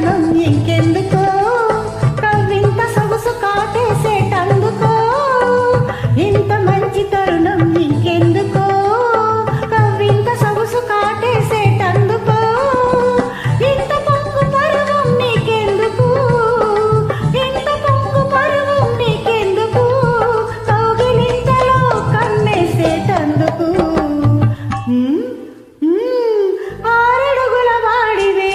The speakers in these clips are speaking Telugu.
తరుణం ఇంకెందుకో కవ్వింత సొగసు కాటేసేటందుకో ఇంత మంచి తరుణం ఇంకెందుకో కవ్వింత సొగసు కాటేసేటందుకో ఇంత పొంగు పరువం నీకెందుకు ఇంత పొంగు పరువం నీకెందుకు కౌగిలింతలో కన్నేసేటందుకు ఆరడుగుల వాడివే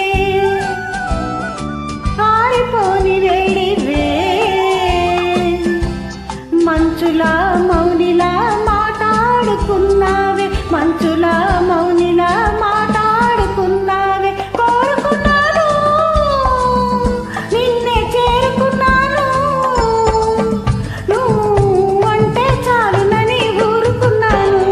ఆరిపోని వేడివే మంచులా మౌనిలా మాట్లాడుకున్నావే మంచులా మౌనిలా మాట్లాడుకున్నావే కోరుకున్నాను నిన్నే చేరుకున్నాను నువ్వు అంటే చాలునని ఊరుకున్నాను.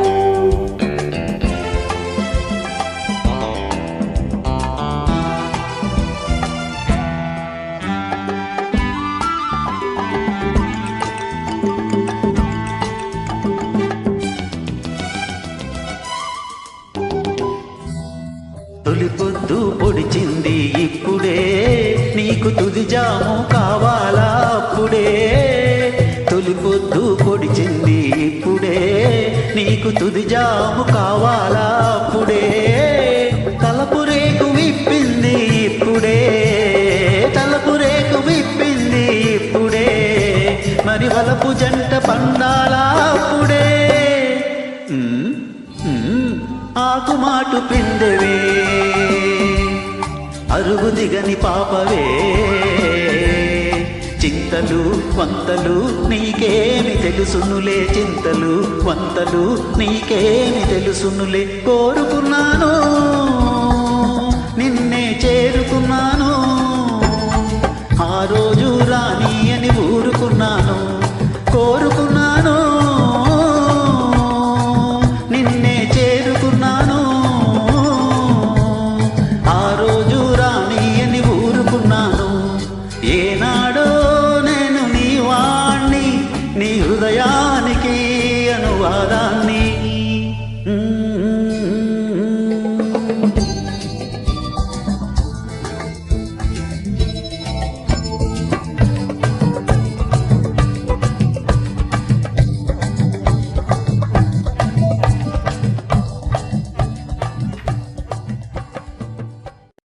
తొలి పొద్దు పొడిచింది ఇప్పుడే నీకు తుది జాము కావాలా అప్పుడే తొలి పొద్దు పొడిచింది ఇప్పుడే నీకు తుది జాము కావాలా అప్పుడే తలపు రేకు విప్పింది ఇప్పుడే తలపు రేకు విప్పింది ఇప్పుడే మరి వలపు జంట పండాలా అప్పుడే ఆకుమాటు పిందెవే అరుగు దిగని పాపవే చింతలు వంతలు నీకేమి తెలుసునులే చింతలు వంతలు నీకేమి తెలుసునులే కోరుకున్నాను